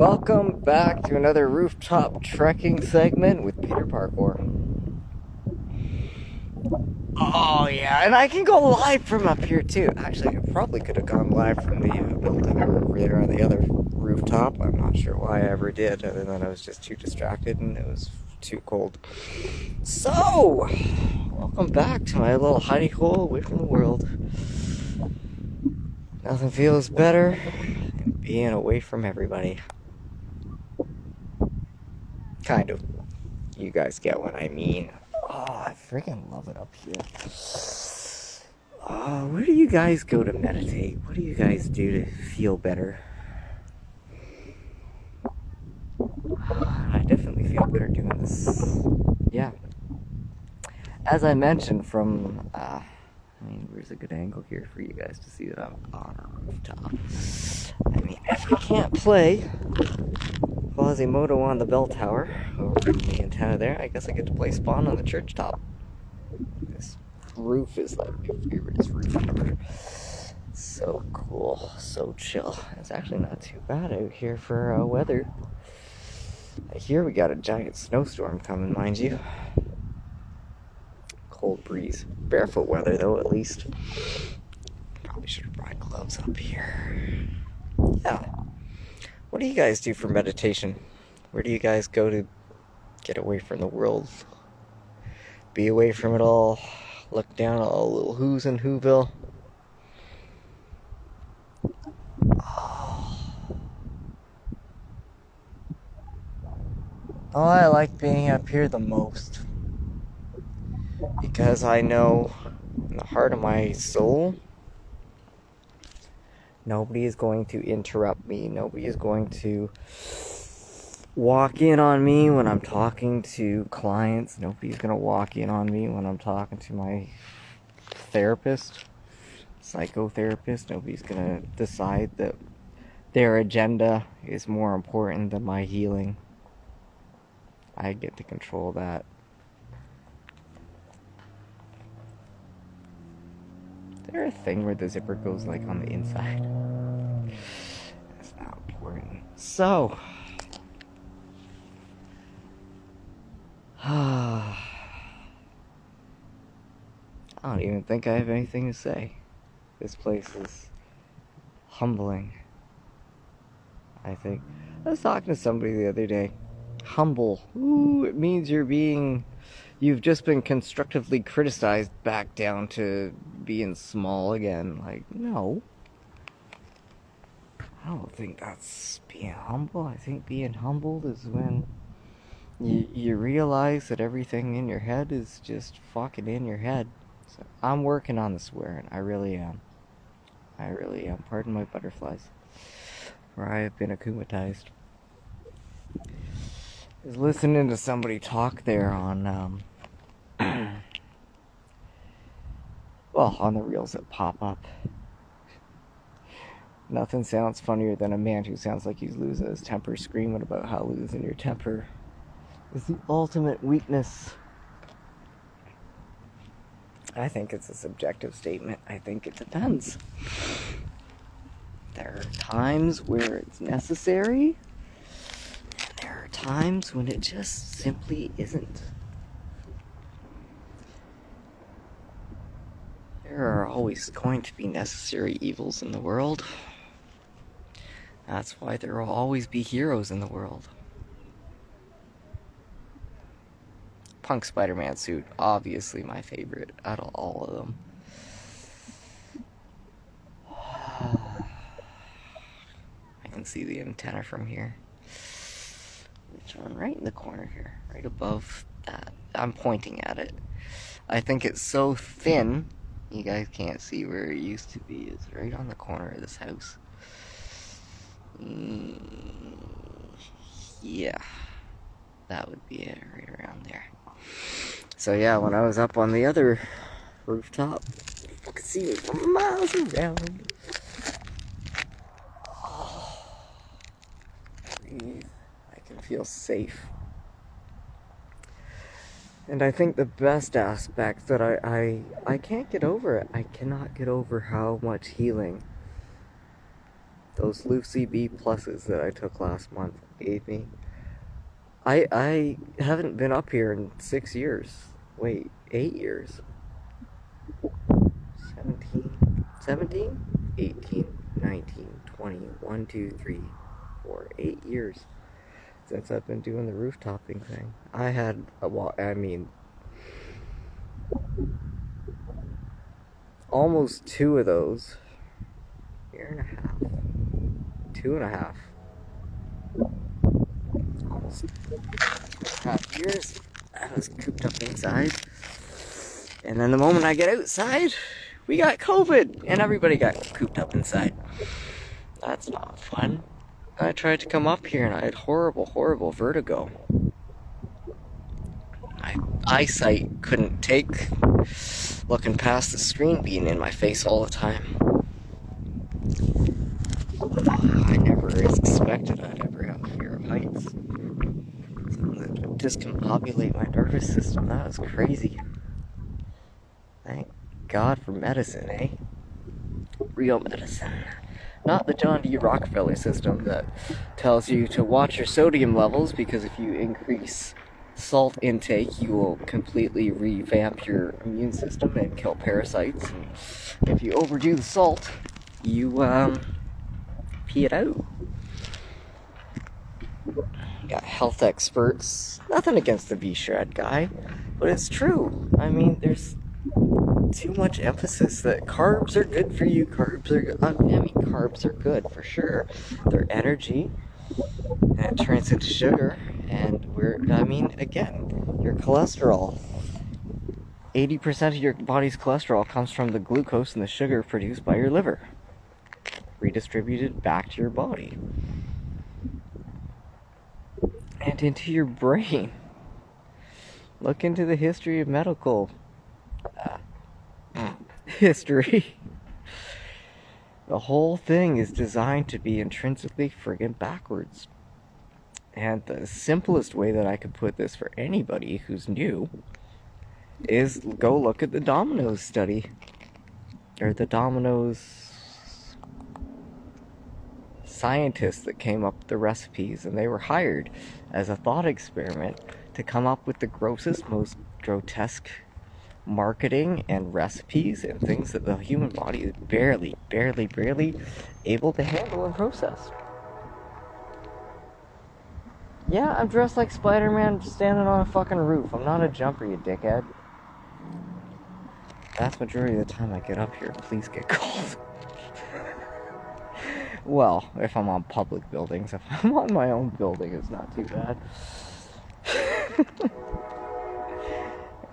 Welcome back to another rooftop trekking segment with Peter ParkOur. Oh yeah, and I can go live from up here too. Actually, I probably could have gone live from the building over there on the other rooftop. I'm not sure why I ever did, other than I was just too distracted and it was too cold. So, welcome back to my little hidey hole away from the world. Nothing feels better than being away from everybody. Kind of. You guys get what I mean. Oh, I freaking love it up here. Where do you guys go to meditate? What do you guys do to feel better? I definitely feel better doing this. Yeah. As I mentioned from, where's a good angle here for you guys to see that I'm on a rooftop? I mean, if I can't play Quasimodo on the bell tower over the antenna there, I guess I get to play Spawn on the church top. This roof is like my favorite roof ever. So cool, so chill. It's actually not too bad out here for weather. Here we got a giant snowstorm coming, mind you. Cold breeze. Barefoot weather though, at least. Probably should have brought gloves up here. Yeah. What do you guys do for meditation? Where do you guys go to get away from the world? Be away from it all? Look down at all the little who's in Whoville? Oh, I like being up here the most. Because I know in the heart of my soul, nobody is going to interrupt me. Nobody is going to walk in on me when I'm talking to clients. Nobody's going to walk in on me when I'm talking to my therapist, psychotherapist. Nobody's going to decide that their agenda is more important than my healing. I get to control that. Is there a thing where the zipper goes like on the inside? That's not important. So, I don't even think I have anything to say. This place is humbling, I think. I was talking to somebody the other day. Humble. Ooh, it means you've just been constructively criticized back down to being small again. Like, no. I don't think that's being humble. I think being humbled is when you realize that everything in your head is just fucking in your head. So I'm working on the swearing. I really am. Pardon my butterflies. For I have been akumatized. I was listening to somebody talk there on, on the reels that pop up. Nothing sounds funnier than a man who sounds like he's losing his temper screaming about how losing your temper is the ultimate weakness. I think it's a subjective statement. I think it depends. There are times where it's necessary, and there are times when it just simply isn't. There are always going to be necessary evils in the world. That's why there will always be heroes in the world. Punk Spider-Man suit, obviously my favorite out of all of them. I can see the antenna from here. Which one? Right in the corner here, right above that. I'm pointing at it. I think it's so thin, you guys can't see where it used to be. It's right on the corner of this house. Yeah, that would be it, right around there. So yeah, when I was up on the other rooftop, you could see me for miles around. Breathe. I can feel safe. And I think the best aspect that I can't get over it. I cannot get over how much healing Those Lucy B pluses that I took last month gave me. I haven't been up here in 6 years. Wait, 8 years. 17, 17, 18, 19, 20, 1, 2, 3, 4, 8 years since I've been doing the rooftoping thing. I had, almost 2 of those. Year and a half. 2.5. Almost 2.5 years. I was cooped up inside. And then the moment I get outside, we got COVID. And everybody got cooped up inside. That's not fun. I tried to come up here and I had horrible vertigo. My eyesight couldn't take looking past the screen being in my face all the time. I never expected I'd ever have a fear of heights. Something that would discombobulate my nervous system. That was crazy. Thank God for medicine, eh? Real medicine. Not the John D. Rockefeller system that tells you to watch your sodium levels because if you increase salt intake, you will completely revamp your immune system and kill parasites. And if you overdo the salt, you pee it out. You got health experts. Nothing against the V-Shred guy, but it's true. I mean, there's too much emphasis that carbs are good for you. Carbs are good for sure. They're energy, and it turns into sugar. And again, your cholesterol. 80% of your body's cholesterol comes from the glucose and the sugar produced by your liver, redistributed back to your body and into your brain. Look into the history of medical history. The whole thing is designed to be intrinsically friggin' backwards. And the simplest way that I could put this for anybody who's new is go look at the Domino's study. Or the Domino's scientists that came up with the recipes, and they were hired as a thought experiment to come up with the grossest, most grotesque marketing and recipes and things that the human body is barely able to handle and process. Yeah, I'm dressed like Spider-Man standing on a fucking roof. I'm not a jumper, you dickhead. Vast majority of the time I get up here, please get cold. Well, if I'm on public buildings. If I'm on my own building, it's not too bad.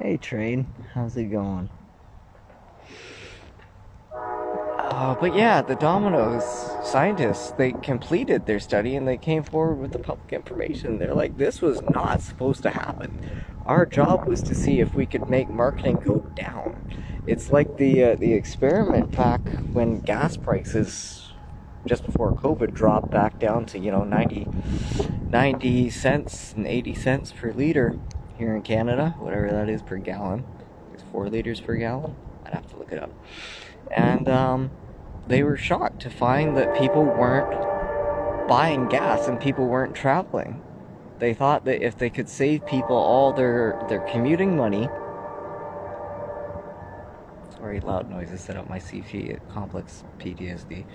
Hey, train. How's it going? But yeah, the Domino's scientists, they completed their study and they came forward with the public information. They're like, this was not supposed to happen. Our job was to see if we could make marketing go down. It's like the experiment back when gas prices, just before COVID, dropped back down to, 90 cents and 80 cents per liter here in Canada, whatever that is per gallon. It's 4 liters per gallon. I'd have to look it up. And they were shocked to find that people weren't buying gas and people weren't traveling. They thought that if they could save people all their commuting money. Sorry, loud noises set up my CP complex PTSD.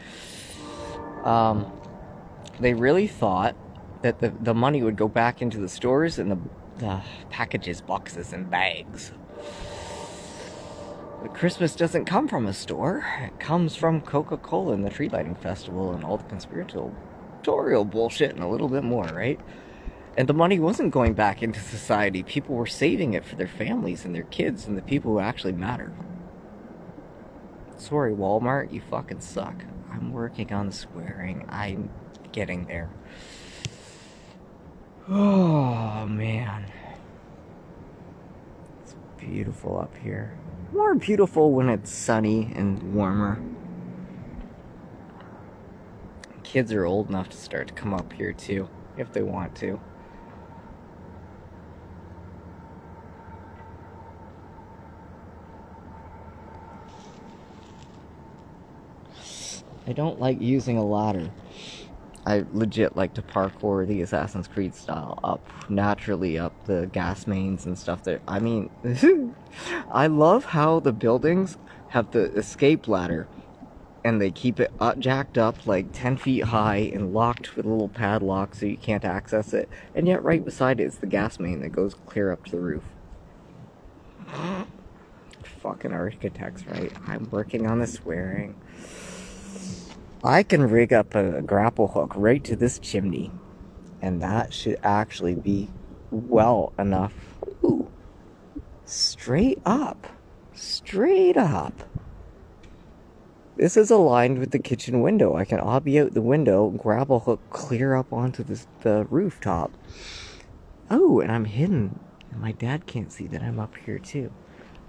They really thought that the money would go back into the stores and the packages, boxes, and bags. But Christmas doesn't come from a store. It comes from Coca-Cola and the tree lighting festival and all the conspiratorial bullshit and a little bit more, right? And the money wasn't going back into society. People were saving it for their families and their kids and the people who actually matter. Sorry, Walmart, you fucking suck. I'm working on swearing. I'm getting there. Oh, man. It's beautiful up here. More beautiful when it's sunny and warmer. Kids are old enough to start to come up here too, if they want to. I don't like using a ladder. I legit like to parkour the Assassin's Creed style up naturally up the gas mains and stuff there. I mean, I love how the buildings have the escape ladder and they keep it jacked up like 10 feet high and locked with a little padlock so you can't access it. And yet right beside it is the gas main that goes clear up to the roof. Fucking architects, right? I'm working on the swearing. I can rig up a grapple hook right to this chimney, and that should actually be well enough. Ooh. Straight up. Straight up. This is aligned with the kitchen window. I can obby out the window, grapple hook clear up onto the rooftop. Oh, and I'm hidden. My dad can't see that I'm up here too.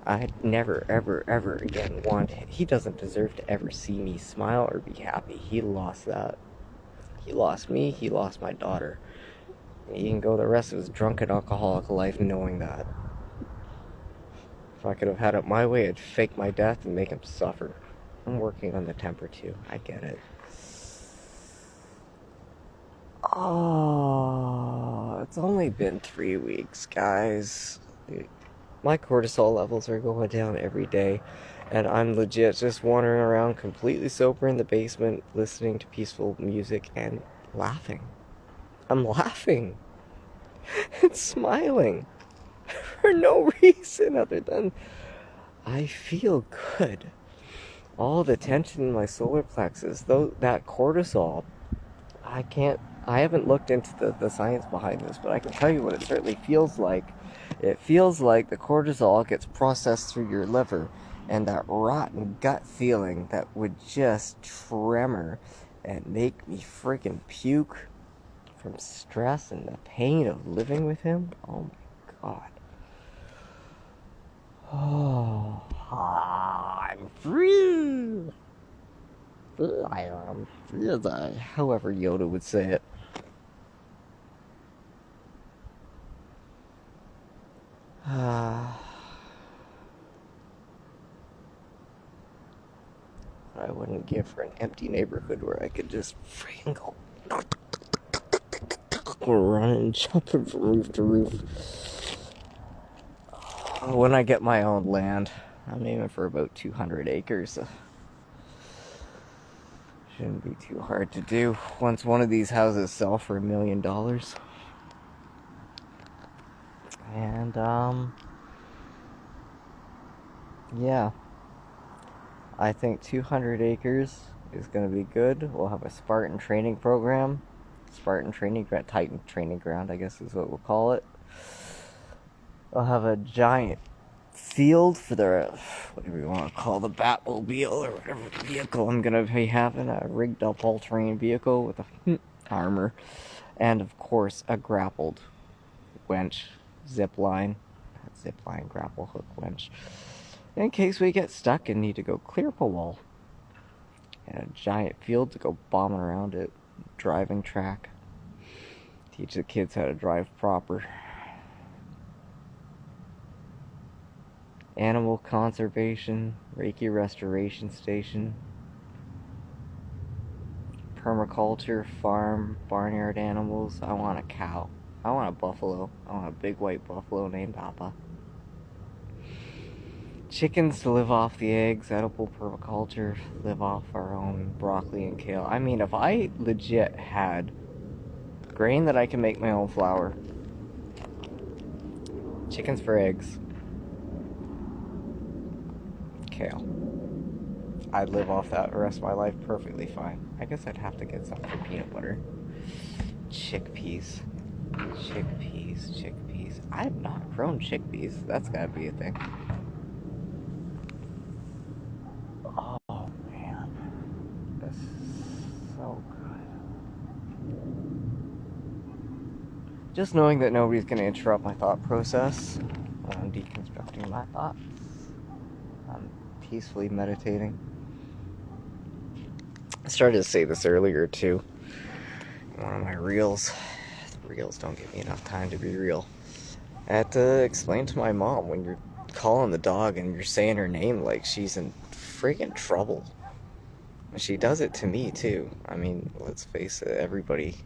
I'd never, ever, ever again want... He doesn't deserve to ever see me smile or be happy. He lost that. He lost me. He lost my daughter. He can go the rest of his drunken alcoholic life knowing that. If I could have had it my way, I'd fake my death and make him suffer. I'm working on the temper too. I get it. Oh, it's only been 3 weeks, guys. My cortisol levels are going down every day, and I'm legit just wandering around completely sober in the basement, listening to peaceful music and laughing. I'm laughing and smiling for no reason other than I feel good. All the tension in my solar plexus, though, that cortisol, I haven't looked into the science behind this, but I can tell you what it certainly feels like. It feels like the cortisol gets processed through your liver, and that rotten gut feeling that would just tremor and make me freaking puke from stress and the pain of living with him. Oh my god. Oh, I'm free. I am free as however Yoda would say it. I wouldn't give for an empty neighborhood where I could just freaking go running and jumping from roof to roof. When I get my own land, I'm aiming for about 200 acres. Shouldn't be too hard to do. Once one of these houses sell for $1 million. And, yeah. I think 200 acres is going to be good. We'll have a Spartan training program. Spartan training ground, Titan training ground, I guess is what we'll call it. We'll have a giant field for the, whatever you want to call the Batmobile or whatever vehicle I'm going to be having. A rigged up all-terrain vehicle with a armor. And, of course, a grappled winch, zip line, grapple hook winch. In case we get stuck and need to go clear up a wall. And a giant field to go bombing around it. Driving track. Teach the kids how to drive proper. Animal conservation, Reiki restoration station. Permaculture, farm, barnyard animals. I want a cow. I want a buffalo. I want a big white buffalo named Papa. Chickens to live off the eggs, edible permaculture, live off our own broccoli and kale. I mean, if I legit had grain that I can make my own flour, chickens for eggs, kale, I'd live off that the rest of my life perfectly fine. I guess I'd have to get some for peanut butter. Chickpeas. I've not grown chickpeas. That's gotta be a thing. Oh, man. This is so good. Just knowing that nobody's going to interrupt my thought process when I'm deconstructing my thoughts. I'm peacefully meditating. I started to say this earlier, too. In one of my reels. The reels don't give me enough time to be real. I had to explain to my mom, when you're calling the dog and you're saying her name like she's in freaking trouble. She does it to me too. I mean, let's face it, everybody,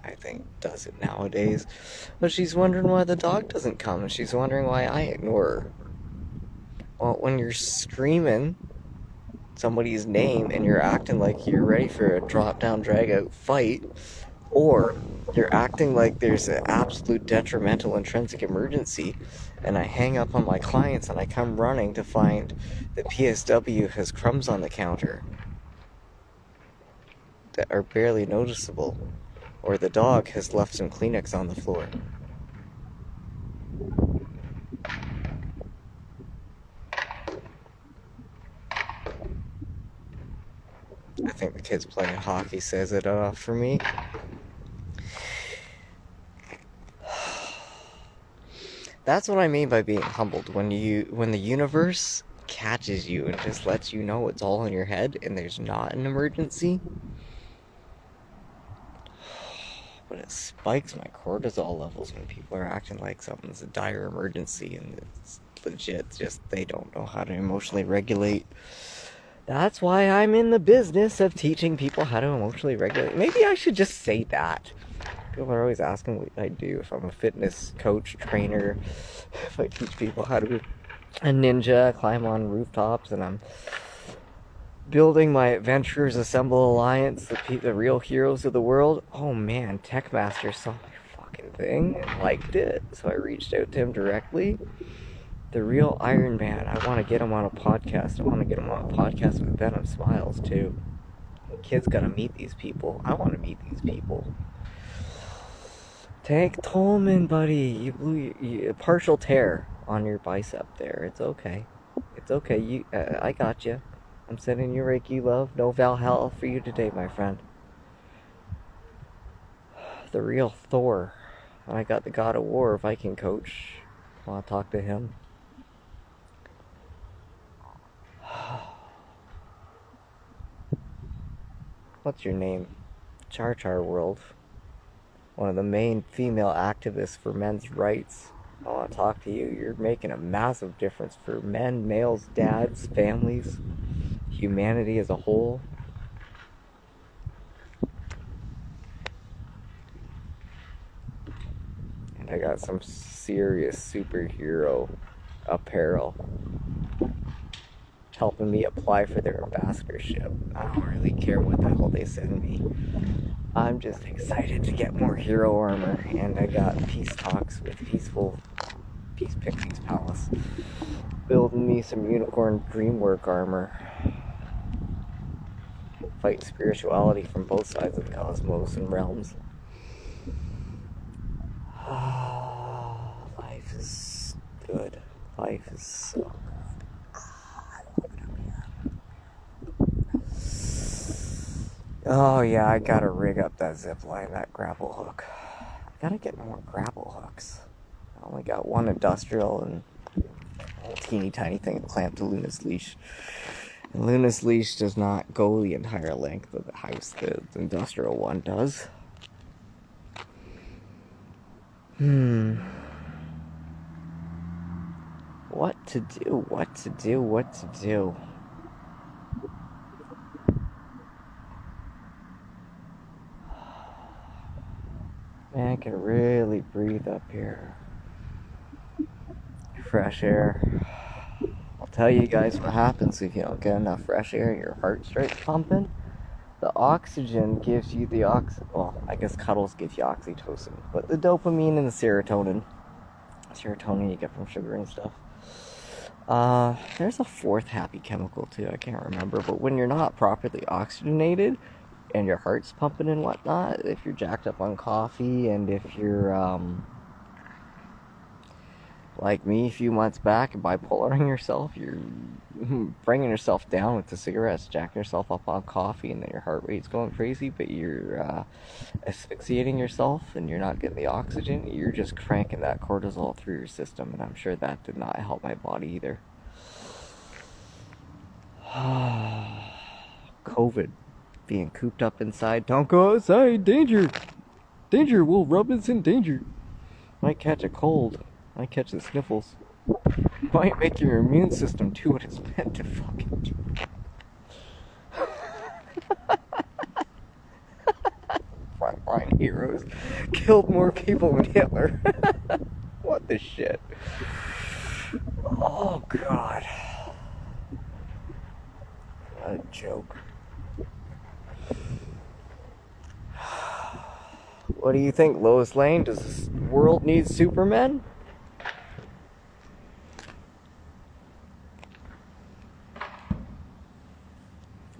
I think, does it nowadays. But she's wondering why the dog doesn't come, and she's wondering why I ignore her. Well, when you're screaming somebody's name and you're acting like you're ready for a drop down, drag out fight, or you're acting like there's an absolute detrimental intrinsic emergency, and I hang up on my clients and I come running to find that PSW has crumbs on the counter that are barely noticeable, or the dog has left some Kleenex on the floor. I think the kids playing hockey says it for me. That's what I mean by being humbled. When the universe catches you and just lets you know it's all in your head and there's not an emergency. But it spikes my cortisol levels when people are acting like something's a dire emergency and it's legit just they don't know how to emotionally regulate. That's why I'm in the business of teaching people how to emotionally regulate. Maybe I should just say that. People are always asking what I do, if I'm a fitness coach, trainer, if I teach people how to be a ninja, climb on rooftops, and I'm building my Adventurers Assemble Alliance, the real heroes of the world. Oh man, Techmaster saw my fucking thing and liked it, so I reached out to him directly. The real Iron Man, I want to get him on a podcast. I want to get him on a podcast with Venom Smiles too. The kid's gotta meet these people. I want to meet these people. Tank Tolman, buddy, you blew a partial tear on your bicep there. It's okay. It's okay. I got you. I'm sending you Reiki love. No Valhalla for you today, my friend. The real Thor. I got the God of War Viking coach. I want to talk to him. What's your name? Char World. One of the main female activists for men's rights. I want to talk to you. You're making a massive difference for men, males, dads, families, humanity as a whole. And I got some serious superhero apparel helping me apply for their ambassadorship. I don't really care what the hell they send me. I'm just excited to get more hero armor, and I got peace talks with Peace Pixies Palace, building me some unicorn dreamwork armor, fight spirituality from both sides of the cosmos and realms. Life is good. Life is so good. Oh yeah, I gotta rig up that zip line, that grapple hook. I gotta get more grapple hooks. I only got one industrial and a teeny tiny thing clamped to Luna's leash. And Luna's leash does not go the entire length of the house. The industrial one does. What to do? Man, I can really breathe up here. Fresh air. I'll tell you guys what happens if you don't get enough fresh air and your heart starts pumping. The oxygen gives you the well, I guess cuddles give you oxytocin, but the dopamine and the serotonin you get from sugar and stuff. There's a fourth happy chemical too, I can't remember, but when you're not properly oxygenated and your heart's pumping and whatnot, if you're jacked up on coffee, and if you're like me a few months back, bipolaring yourself, you're bringing yourself down with the cigarettes, jacking yourself up on coffee, and then your heart rate's going crazy, but you're asphyxiating yourself and you're not getting the oxygen. You're just cranking that cortisol through your system, and I'm sure that did not help my body either. COVID, being cooped up inside. Don't go outside, danger, Will Robinson, danger. Might catch a cold. Might catch the sniffles. Might make your immune system do what it's meant to fucking do. prime heroes killed more people than Hitler. What the shit? Oh god. What a joke. What do you think, Lois Lane? Does this world need Supermen?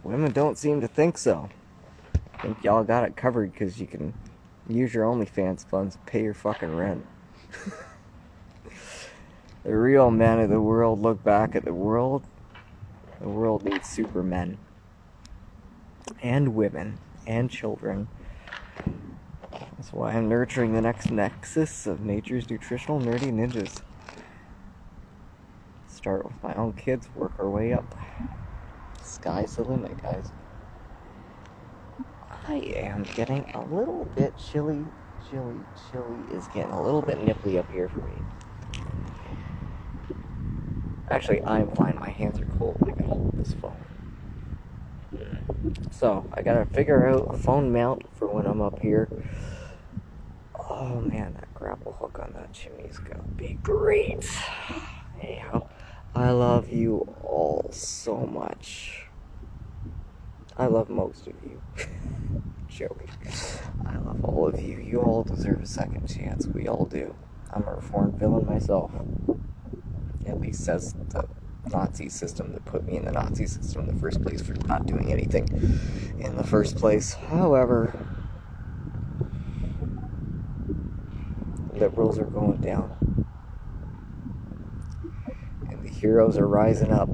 Women don't seem to think so. I think y'all got it covered because you can use your OnlyFans funds to pay your fucking rent. The real men of the world look back at the world. The world needs Supermen. And women. And children. That's why I'm nurturing the next nexus of nature's nutritional nerdy ninjas. Start with my own kids, work our way up. Sky's the limit, guys. I am getting a little bit chilly. Chilly is getting a little bit nipply up here for me. Actually, I'm fine. My hands are cold. I can hold this phone. So, I gotta figure out a phone mount for when I'm up here. Oh man, that grapple hook on that chimney is gonna be great. Anyhow, I love you all so much. I love most of you. Joking. I love all of you. You all deserve a second chance. We all do. I'm a reformed villain myself. At least says the Nazi system that put me in the Nazi system in the first place for not doing anything in the first place. However, liberals are going down. And the heroes are rising up.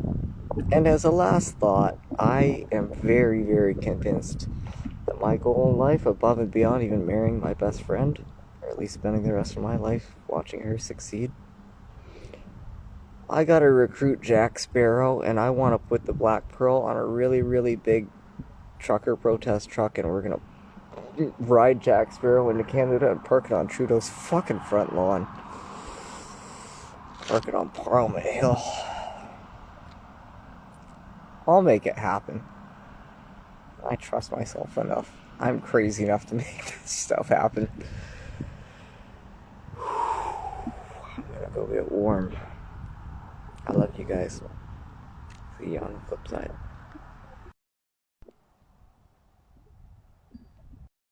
And as a last thought, I am very, very convinced that my goal in life, above and beyond even marrying my best friend, or at least spending the rest of my life watching her succeed, I gotta recruit Jack Sparrow, and I want to put the Black Pearl on a really, really big trucker protest truck, and we're gonna ride Jack Sparrow into Canada and park it on Trudeau's fucking front lawn. Park it on Parliament Hill. I'll make it happen. I trust myself enough. I'm crazy enough to make this stuff happen. I'm gonna go get warm. I love you guys. See you on the flip side.